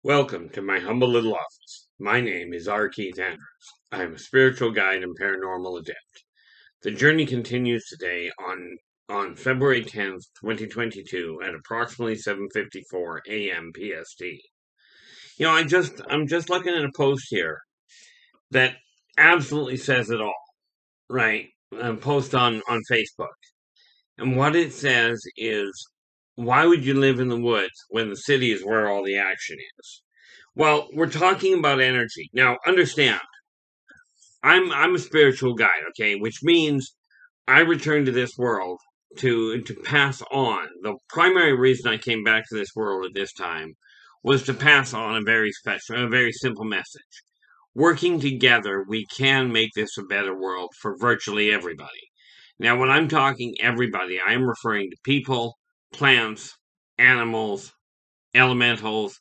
Welcome to my humble little office. My name is R. Keith Andrews. I am a spiritual guide and paranormal adept. The journey continues today on February 10th, 2022 at approximately 7:54 a.m. PST. I'm just looking at a post here that absolutely says it all, right? A post on Facebook. And what it says is, why would you live in the woods when the city is where all the action is? Well, we're talking about energy. Now, understand, I'm a spiritual guide, okay, which means I return to this world to pass on. The primary reason I came back to this world at this time was to pass on a very simple message. Working together, we can make this a better world for virtually everybody. Now, when I'm talking everybody, I am referring to people, plants, animals, elementals,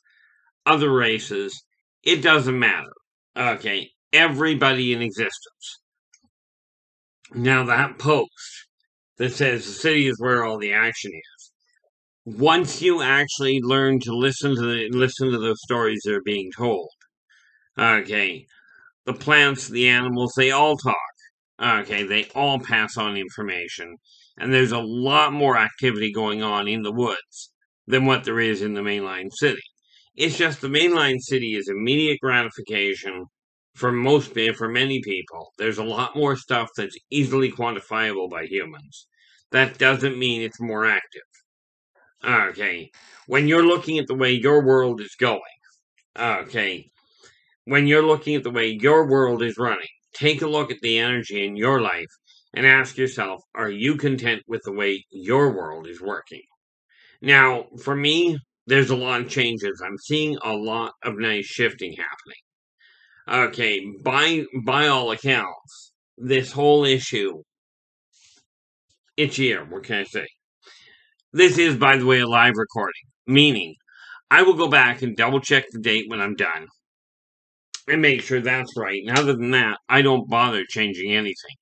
other races. It doesn't matter. Okay, everybody in existence. Now, that post that says the city is where all the action is. Once you actually learn to listen to those stories that are being told, okay, the plants, the animals, they all talk. Okay, they all pass on information, and there's a lot more activity going on in the woods than what there is in the mainline city. It's just the mainline city is immediate gratification for many people. There's a lot more stuff that's easily quantifiable by humans. That doesn't mean it's more active. Okay, when you're looking at the way your world is going, okay, when you're looking at the way your world is running, take a look at the energy in your life and ask yourself, are you content with the way your world is working? Now, for me, there's a lot of changes. I'm seeing a lot of nice shifting happening. Okay, by all accounts, this whole issue, itchier, what can I say? This is, by the way, a live recording, meaning I will go back and double check the date when I'm done and make sure that's right. And other than that, I don't bother changing anything.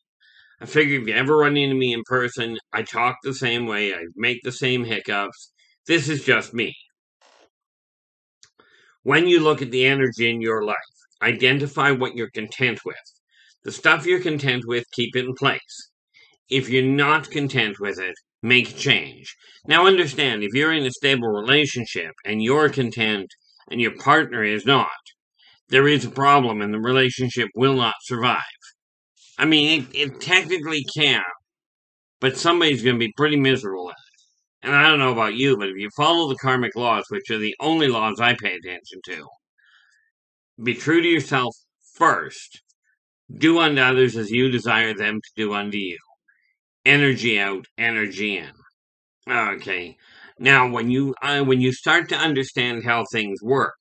I figure if you ever run into me in person, I talk the same way, I make the same hiccups. This is just me. When you look at the energy in your life, identify what you're content with. The stuff you're content with, keep it in place. If you're not content with it, make change. Now understand, if you're in a stable relationship and you're content and your partner is not, there is a problem and the relationship will not survive. I mean, it technically can, but somebody's going to be pretty miserable at it. And I don't know about you, but if you follow the karmic laws, which are the only laws I pay attention to, be true to yourself first. Do unto others as you desire them to do unto you. Energy out, energy in. Okay. Now, when you start to understand how things work,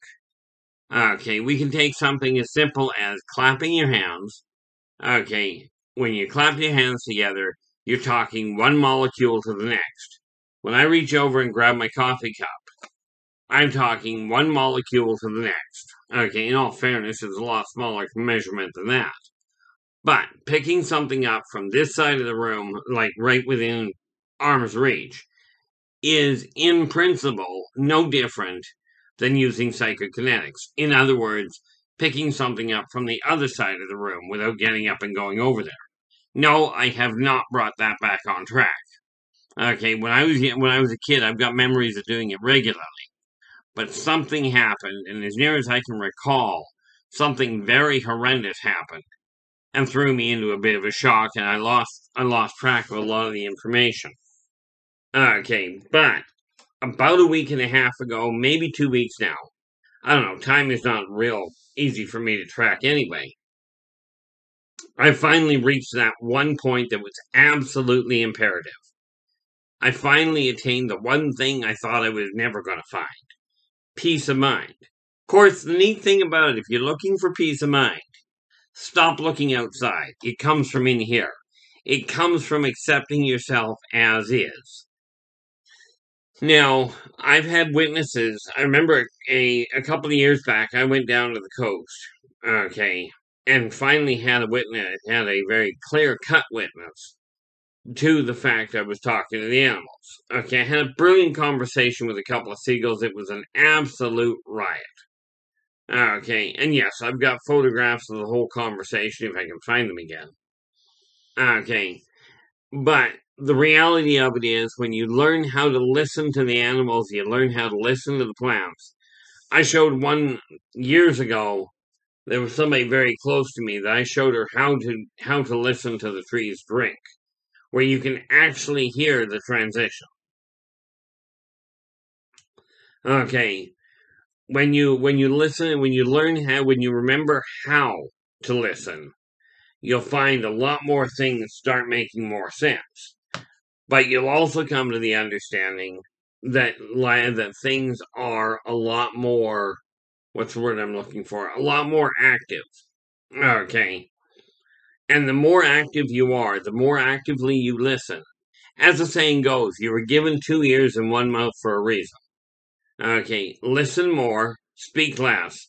okay, we can take something as simple as clapping your hands. Okay, when you clap your hands together, you're talking one molecule to the next. When I reach over and grab my coffee cup, I'm talking one molecule to the next. Okay, in all fairness, it's a lot smaller measurement than that. But picking something up from this side of the room, like right within arm's reach, is in principle no different than using psychokinetics. In other words, picking something up from the other side of the room without getting up and going over there. No, I have not brought that back on track. Okay, when I was a kid, I've got memories of doing it regularly. But something happened, and as near as I can recall, something very horrendous happened and threw me into a bit of a shock, and I lost track of a lot of the information. Okay, but about a week and a half ago, maybe 2 weeks now, I don't know, time is not real easy for me to track anyway. I finally reached that one point that was absolutely imperative. I finally attained the one thing I thought I was never going to find. Peace of mind. Of course, the neat thing about it, if you're looking for peace of mind, stop looking outside. It comes from in here. It comes from accepting yourself as is. Now, I've had witnesses. I remember a couple of years back, I went down to the coast, okay, and finally had a very clear-cut witness to the fact I was talking to the animals. Okay, I had a brilliant conversation with a couple of seagulls. It was an absolute riot. Okay, and yes, I've got photographs of the whole conversation if I can find them again. Okay, but the reality of it is when you learn how to listen to the animals, you learn how to listen to the plants. I showed one years ago. There was somebody very close to me that I showed her how to listen to the trees drink, where you can actually hear the transition. Okay, when you listen, when you learn how, when you remember how to listen, you'll find a lot more things start making more sense. But you'll also come to the understanding that that things are a lot more, what's the word I'm looking for? A lot more active. Okay. And the more active you are, the more actively you listen. As the saying goes, you were given 2 ears and 1 mouth for a reason. Okay, listen more, speak less.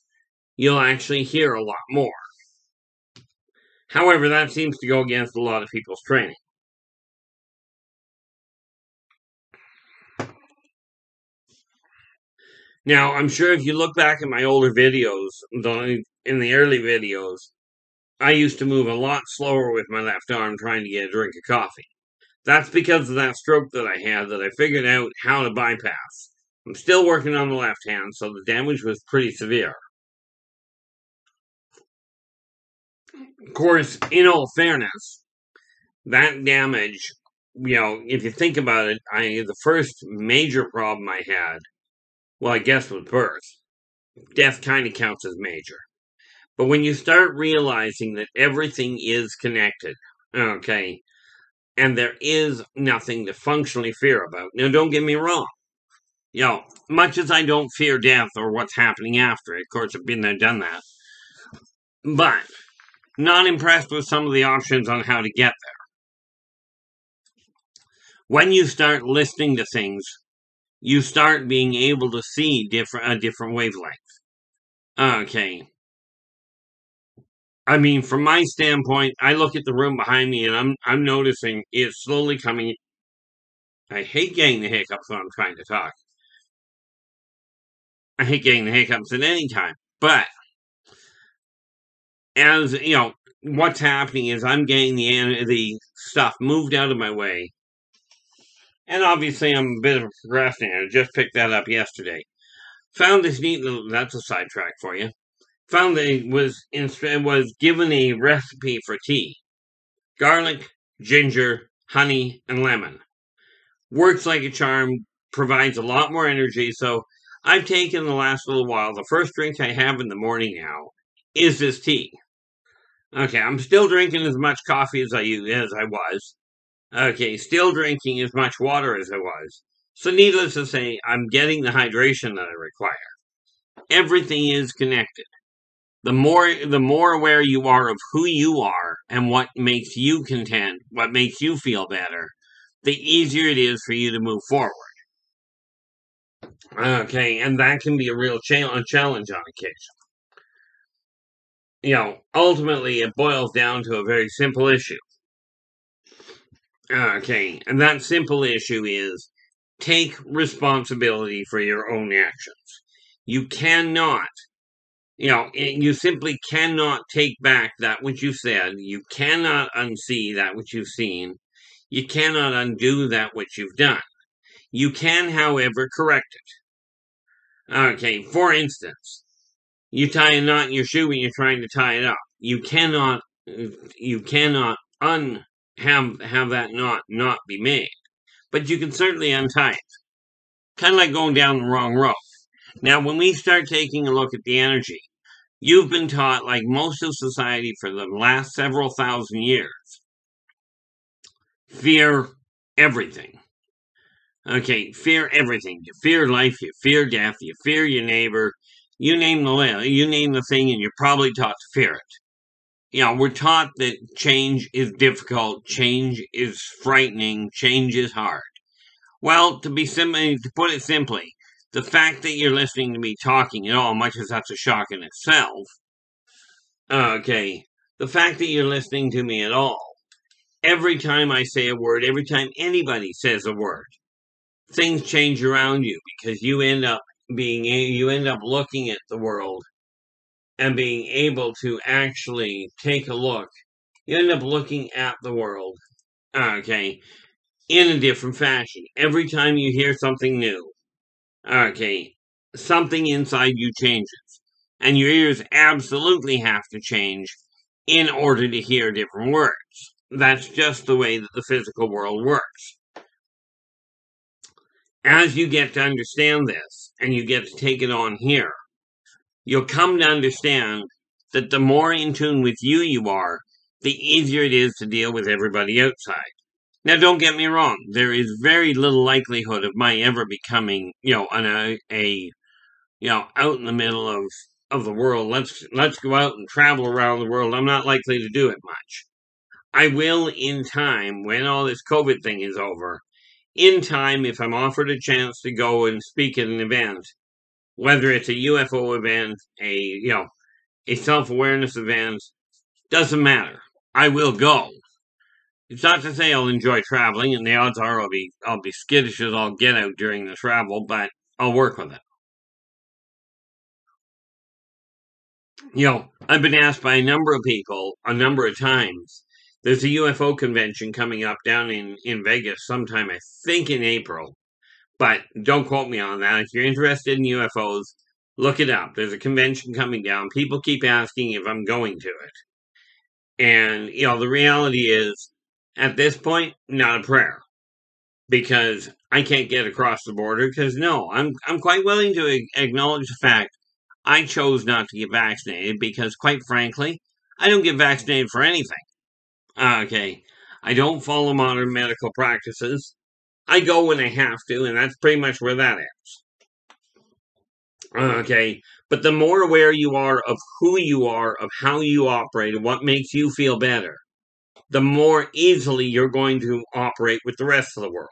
You'll actually hear a lot more. However, that seems to go against a lot of people's training. Now, I'm sure if you look back at my older videos, in the early videos, I used to move a lot slower with my left arm trying to get a drink of coffee. That's because of that stroke that I had that I figured out how to bypass. I'm still working on the left hand, so the damage was pretty severe. Of course, in all fairness, that damage, if you think about it, the first major problem I had, well, I guess was birth. Death kind of counts as major. But when you start realizing that everything is connected, okay, and there is nothing to functionally fear about. Now, don't get me wrong. Much as I don't fear death or what's happening after it, of course, I've been there, done that. But not impressed with some of the options on how to get there. When you start listening to things, you start being able to see a different wavelength. Okay. I mean, from my standpoint, I look at the room behind me and I'm noticing it's slowly coming. I hate getting the hiccups when I'm trying to talk. I hate getting the hiccups at any time. But as what's happening is I'm getting the stuff moved out of my way. And obviously I'm a bit of a procrastinator. Just picked that up yesterday. Found this neat little, that's a sidetrack for you. Found that it was given a recipe for tea. Garlic, ginger, honey, and lemon. Works like a charm, provides a lot more energy. So I've taken the last little while, the first drink I have in the morning now is this tea. Okay, I'm still drinking as much coffee as I was. Okay, still drinking as much water as I was. So needless to say, I'm getting the hydration that I require. Everything is connected. The more aware you are of who you are and what makes you content, what makes you feel better, the easier it is for you to move forward. Okay, and that can be a real challenge on occasion. Ultimately, it boils down to a very simple issue. Okay, and that simple issue is take responsibility for your own actions. You cannot, you simply cannot take back that which you said. You cannot unsee that which you've seen. You cannot undo that which you've done. You can, however, correct it. Okay, for instance, you tie a knot in your shoe when you're trying to tie it up. You cannot have that knot not be made. But you can certainly untie it. Kind of like going down the wrong road. Now, when we start taking a look at the energy, you've been taught, like most of society for the last several thousand years, fear everything. Okay, fear everything. You fear life, you fear death, you fear your neighbor. You name the thing, and you're probably taught to fear it. We're taught that change is difficult, change is frightening, change is hard. Well, to put it simply, the fact that you're listening to me talking at all, much as that's a shock in itself, okay, the fact that you're listening to me at all, every time I say a word, every time anybody says a word, things change around you because you end up looking at the world and being able to actually take a look, you end up looking at the world, okay, in a different fashion. Every time you hear something new, okay, something inside you changes. And your ears absolutely have to change in order to hear different words. That's just the way that the physical world works. As you get to understand this, and you get to take it on here, you'll come to understand that the more in tune with you are, the easier it is to deal with everybody outside. Now, don't get me wrong. There is very little likelihood of my ever becoming, out in the middle of the world. Let's go out and travel around the world. I'm not likely to do it much. I will in time, when all this COVID thing is over. In time, if I'm offered a chance to go and speak at an event, whether it's a UFO event, a self-awareness event, doesn't matter. I will go. It's not to say I'll enjoy traveling, and the odds are I'll be skittish as I'll get out during the travel, but I'll work with it. I've been asked by a number of people a number of times. There's a UFO convention coming up down in Vegas sometime, I think in April. But don't quote me on that. If you're interested in UFOs, look it up. There's a convention coming down. People keep asking if I'm going to it. And, the reality is, at this point, not a prayer. Because I can't get across the border. Because, no, I'm quite willing to acknowledge the fact I chose not to get vaccinated. Because, quite frankly, I don't get vaccinated for anything. Okay. I don't follow modern medical practices. I go when I have to, and that's pretty much where that ends. Okay, but the more aware you are of who you are, of how you operate, and what makes you feel better, the more easily you're going to operate with the rest of the world.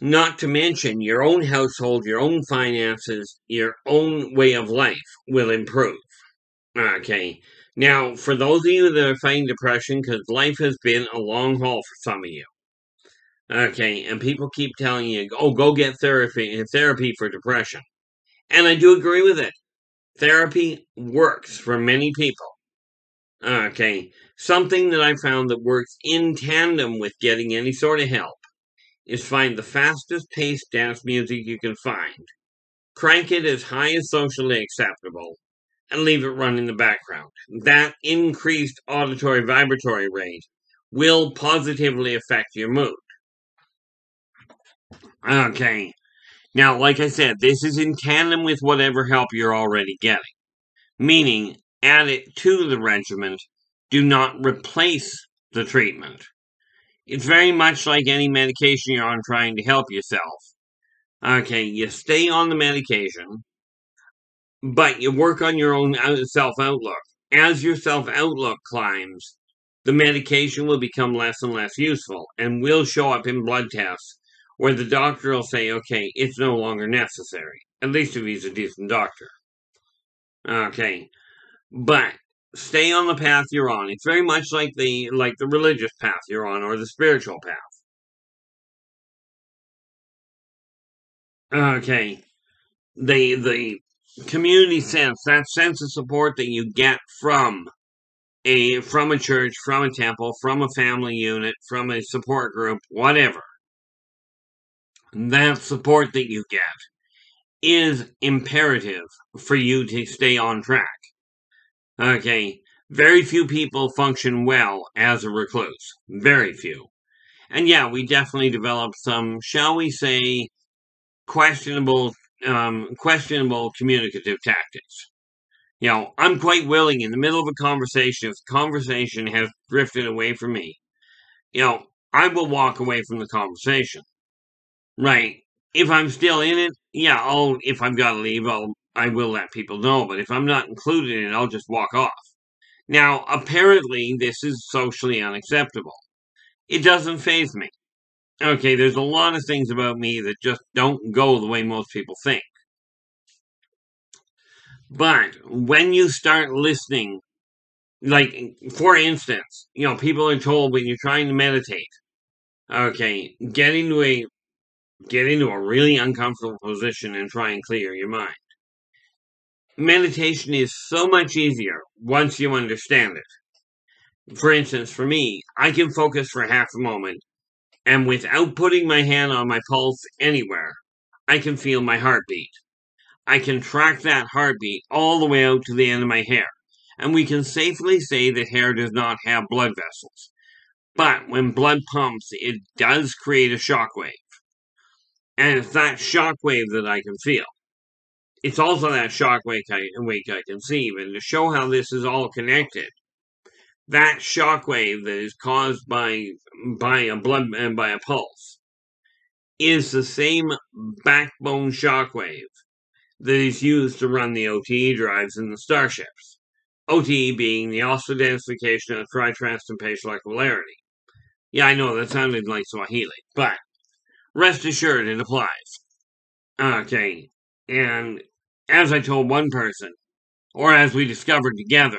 Not to mention, your own household, your own finances, your own way of life will improve. Okay, now, for those of you that are fighting depression, because life has been a long haul for some of you, okay, and people keep telling you, oh, go get therapy for depression. And I do agree with it. Therapy works for many people. Okay, something that I found that works in tandem with getting any sort of help is find the fastest paced dance music you can find, crank it as high as socially acceptable, and leave it run in the background. That increased auditory vibratory rate will positively affect your mood. Okay. Now, like I said, this is in tandem with whatever help you're already getting. Meaning, add it to the regimen. Do not replace the treatment. It's very much like any medication you're on trying to help yourself. Okay, you stay on the medication, but you work on your own self-outlook. As your self-outlook climbs, the medication will become less and less useful and will show up in blood tests where the doctor will say, okay, it's no longer necessary. At least if he's a decent doctor. Okay. But stay on the path you're on. It's very much like the religious path you're on or the spiritual path. Okay. The community sense, that sense of support that you get from a church, from a temple, from a family unit, from a support group, whatever. That support that you get is imperative for you to stay on track. Okay, very few people function well as a recluse. Very few. And yeah, we definitely developed some, shall we say, questionable communicative tactics. I'm quite willing in the middle of a conversation, if the conversation has drifted away from me, I will walk away from the conversation. Right. If I'm still in it, if I've got to leave, I will let people know. But if I'm not included in it, I'll just walk off. Now, apparently, this is socially unacceptable. It doesn't faze me. Okay, there's a lot of things about me that just don't go the way most people think. But when you start listening, like, for instance, people are told when you're trying to meditate, okay, get into a really uncomfortable position and try and clear your mind. meditation is so much easier once you understand it. For instance, for me, I can focus for half a moment, and without putting my hand on my pulse anywhere, I can feel my heartbeat. I can track that heartbeat all the way out to the end of my hair, and we can safely say that hair does not have blood vessels. But when blood pumps, it does create a shock wave. And it's that shock wave that I can feel. It's also that shock wave I can see. And to show how this is all connected, that shock wave that is caused by a blood and by a pulse is the same backbone shock wave that is used to run the OTE drives in the starships. OTE being the osteodensification of tritransspatial equipolarity. Yeah, I know that sounded like Swahili, but rest assured it applies. Okay, and as I told one person, or as we discovered together,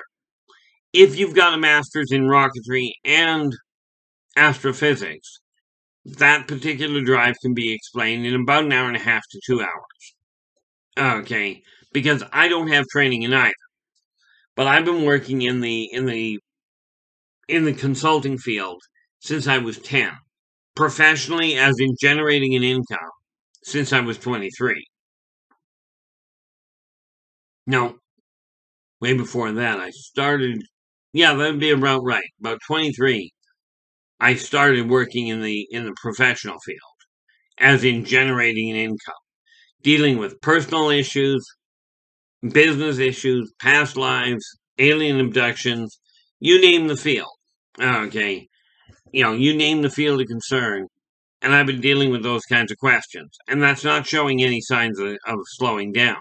if you've got a master's in rocketry and astrophysics, that particular drive can be explained in about an hour and a half to 2 hours. Okay, because I don't have training in either, but I've been working in the consulting field since I was 10, professionally as in generating an income since I was 23. No, way before that I started, yeah, that'd be about right, about 23. I started working in the professional field, as in generating an income, dealing with personal issues, business issues, past lives, alien abductions, you name the field. Okay, you name the field of concern, and I've been dealing with those kinds of questions, and that's not showing any signs of slowing down.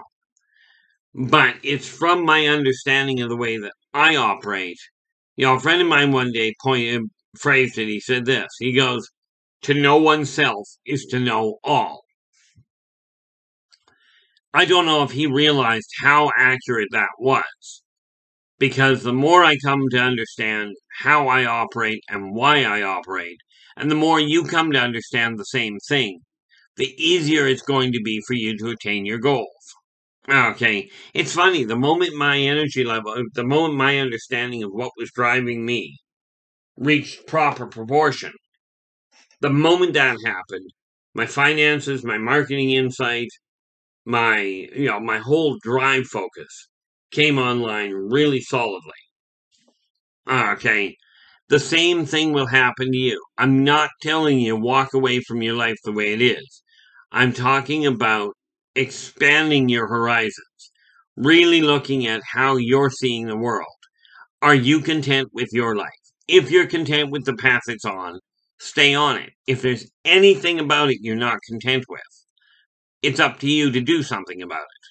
But it's from my understanding of the way that I operate. A friend of mine one day phrased it. He said this. He goes, "To know oneself is to know all." I don't know if he realized how accurate that was, because the more I come to understand how I operate and why I operate, and the more you come to understand the same thing, the easier it's going to be for you to attain your goals. Okay, it's funny, the moment my energy level, the moment my understanding of what was driving me reached proper proportion, the moment that happened, my finances, my marketing insight, my whole drive focus came online really solidly. Okay, the same thing will happen to you. I'm not telling you walk away from your life the way it is. I'm talking about expanding your horizons, really looking at how you're seeing the world. Are you content with your life? If you're content with the path it's on, stay on it. If there's anything about it you're not content with, it's up to you to do something about it.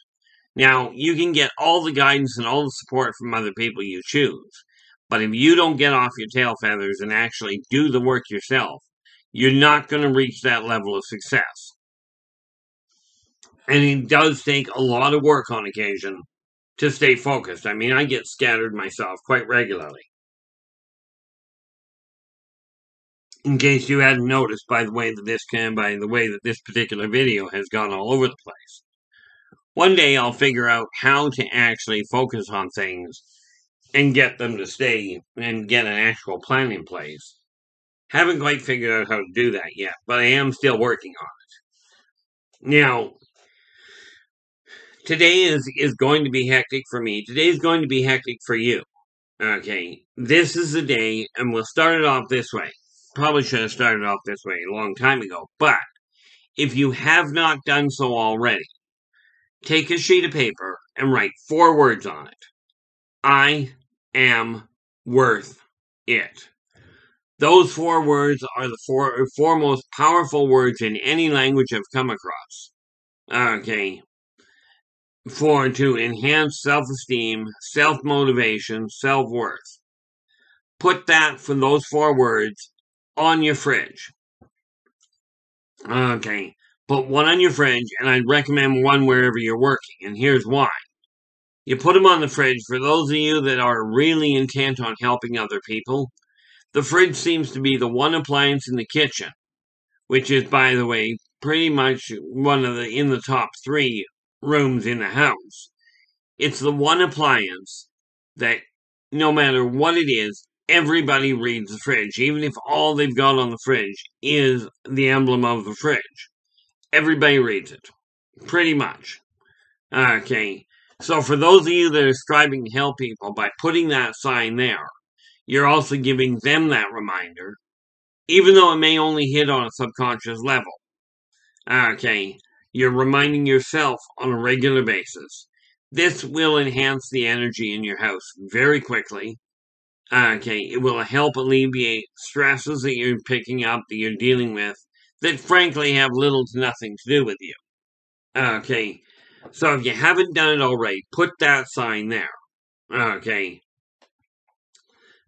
Now, you can get all the guidance and all the support from other people you choose, but if you don't get off your tail feathers and actually do the work yourself, you're not going to reach that level of success. And it does take a lot of work on occasion to stay focused. I mean, I get scattered myself quite regularly. In case you hadn't noticed by the way that this particular video has gone all over the place. One day I'll figure out how to actually focus on things and get them to stay and get an actual plan in place. Haven't quite figured out how to do that yet, but I am still working on it. Now, today is going to be hectic for me. Today is going to be hectic for you. Okay, this is the day, and we'll start it off this way. Probably should have started off this way a long time ago, but if you have not done so already, take a sheet of paper and write 4 words on it. I am worth it. Those 4 words are the four most powerful words in any language I've come across. Okay. To enhance self-esteem, self-motivation, self-worth. Put that for those 4 words on your fridge. Okay. Put one on your fridge, and I'd recommend one wherever you're working, and here's why. You put them on the fridge. For those of you that are really intent on helping other people, the fridge seems to be the one appliance in the kitchen, which is, by the way, pretty much in the top 3 rooms in the house. It's the one appliance that, no matter what it is, everybody reads the fridge, even if all they've got on the fridge is the emblem of the fridge. Everybody reads it, pretty much. Okay, so for those of you that are striving to help people by putting that sign there, you're also giving them that reminder, even though it may only hit on a subconscious level. Okay, you're reminding yourself on a regular basis. This will enhance the energy in your house very quickly. Okay, it will help alleviate stresses that you're picking up, that you're dealing with, that frankly have little to nothing to do with you. Okay, so if you haven't done it already, put that sign there. Okay.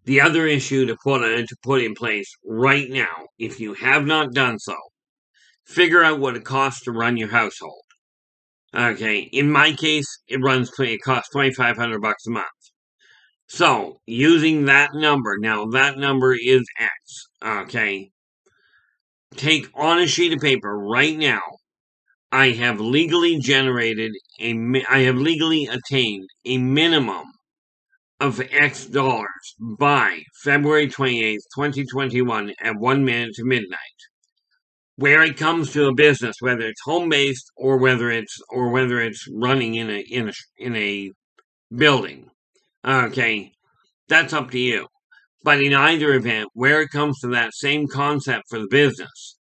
The other issue to put in place right now, if you have not done so, figure out what it costs to run your household. Okay, in my case, it costs $2,500 a month. So, using that number, now that number is X, okay? Take on a sheet of paper right now, I have legally attained a minimum of X dollars by February 28th, 2021 at 1 minute to midnight. Where it comes to a business, whether it's home-based or whether it's running in a building. Okay, that's up to you. But in either event, where it comes to that same concept for the business,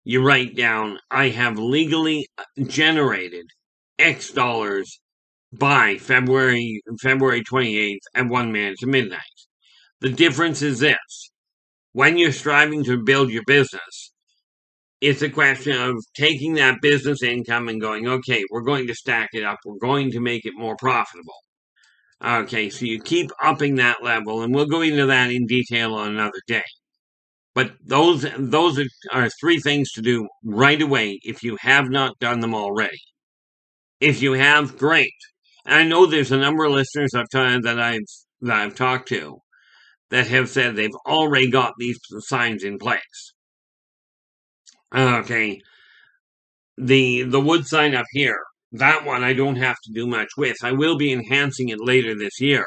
you write down, I have legally generated X dollars by February 28th at 1 minute to midnight. The difference is this. When you're striving to build your business, it's a question of taking that business income and going, okay, we're going to stack it up. We're going to make it more profitable. Okay, so you keep upping that level, and we'll go into that in detail on another day. But those are three things to do right away if you have not done them already. If you have, great. And I know there's a number of listeners that I've talked to that have said they've already got these signs in place. Okay, the wood sign up here, that one I don't have to do much with. I will be enhancing it later this year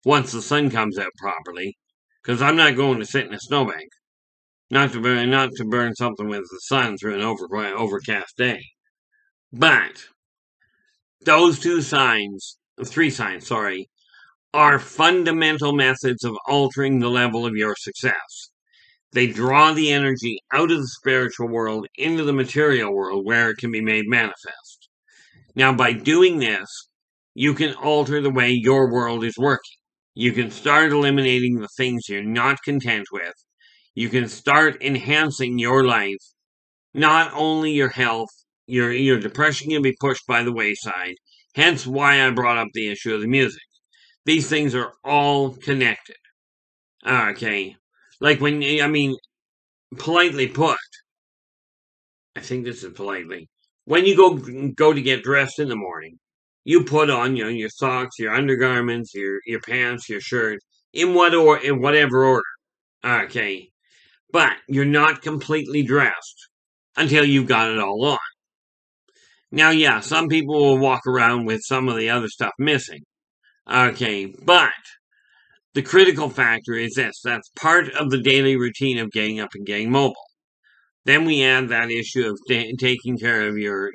once the sun comes out properly, because I'm not going to sit in a snowbank. Not to burn something with the sun through an overcast day. But those three signs, are fundamental methods of altering the level of your success. They draw the energy out of the spiritual world into the material world where it can be made manifest. Now, by doing this, you can alter the way your world is working. You can start eliminating the things you're not content with. You can start enhancing your life, not only your health, your depression can be pushed by the wayside, hence why I brought up the issue of the music. These things are all connected. Okay. Like politely put, I think this is politely, when you go to get dressed in the morning, you put on, your socks, your undergarments, your pants, your shirt, in whatever order. Okay. But you're not completely dressed until you've got it all on. Now, yeah, some people will walk around with some of the other stuff missing. Okay, but the critical factor is this. That's part of the daily routine of getting up and getting mobile. Then we add that issue of taking care of your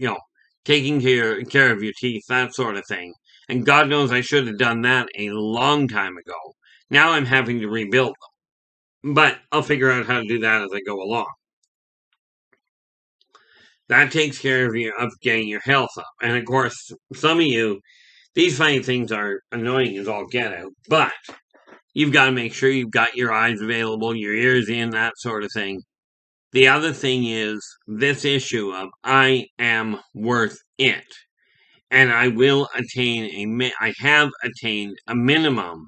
teeth, that sort of thing. And God knows I should have done that a long time ago. Now I'm having to rebuild them. But I'll figure out how to do that as I go along. That takes care of getting your health up. And of course, some of you, these funny things are annoying as all get out. But you've got to make sure you've got your eyes available, your ears in, that sort of thing. The other thing is this issue of I am worth it. And I have attained a minimum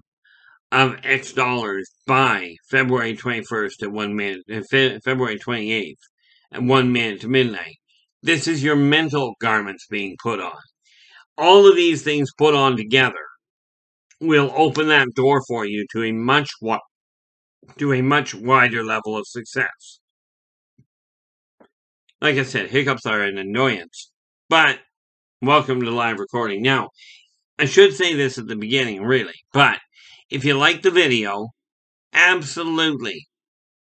of X dollars by February 21st at 1 minute, February 28th at 1 minute to midnight. This is your mental garments being put on. All of these things put on together will open that door for you to a much wider level of success. Like I said, hiccups are an annoyance, but welcome to live recording. Now, I should say this at the beginning, really, but if you like the video, absolutely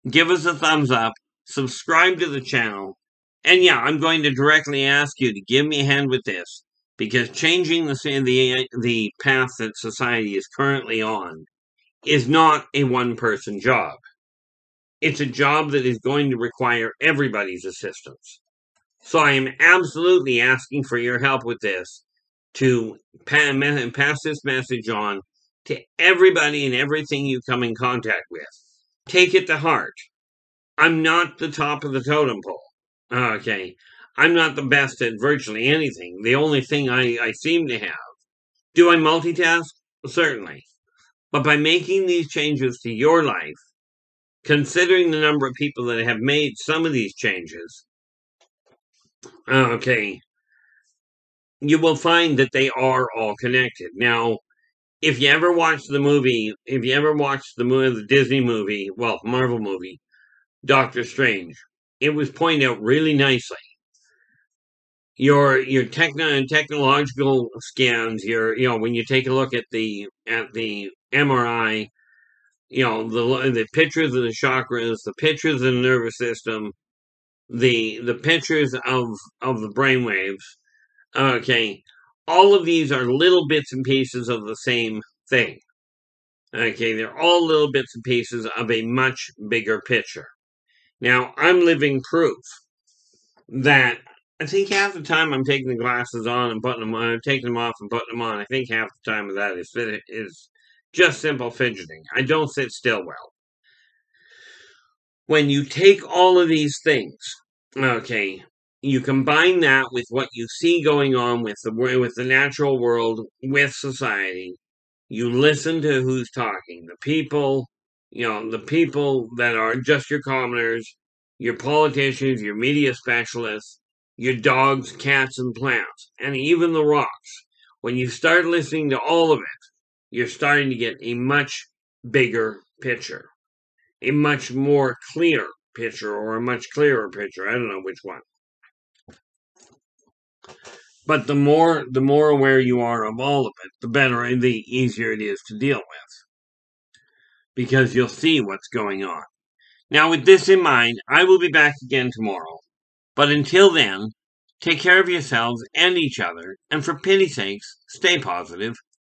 give us a thumbs up, subscribe to the channel, and yeah, I'm going to directly ask you to give me a hand with this, because changing the path that society is currently on is not a one-person job. It's a job that is going to require everybody's assistance. So I am absolutely asking for your help with this, to pass this message on to everybody and everything you come in contact with. Take it to heart. I'm not the top of the totem pole. Okay. I'm not the best at virtually anything. The only thing I seem to have. Do I multitask? Certainly. But by making these changes to your life, considering the number of people that have made some of these changes, okay, you will find that they are all connected. Now, if you ever watched the Disney movie, well, Marvel movie, Doctor Strange, it was pointed out really nicely. Your technological scans, when you take a look at the MRI, the pictures of the chakras, the pictures of the nervous system, the pictures of the brainwaves. Okay, all of these are little bits and pieces of the same thing. Okay, they're all little bits and pieces of a much bigger picture. Now, I'm living proof that I think half the time I'm taking the glasses on and putting them on, I'm taking them off and putting them on. I think half the time of that is just simple fidgeting. I don't sit still well. When you take all of these things, okay, you combine that with what you see going on with the natural world, with society. You listen to who's talking. The people that are just your commoners, your politicians, your media specialists, your dogs, cats, and plants, and even the rocks. When you start listening to all of it, you're starting to get a much bigger picture, a much more clear picture, or a much clearer picture. I don't know which one. But the more aware you are of all of it, the better and the easier it is to deal with, because you'll see what's going on. Now, with this in mind, I will be back again tomorrow. But until then, take care of yourselves and each other, and for pity's sakes, stay positive.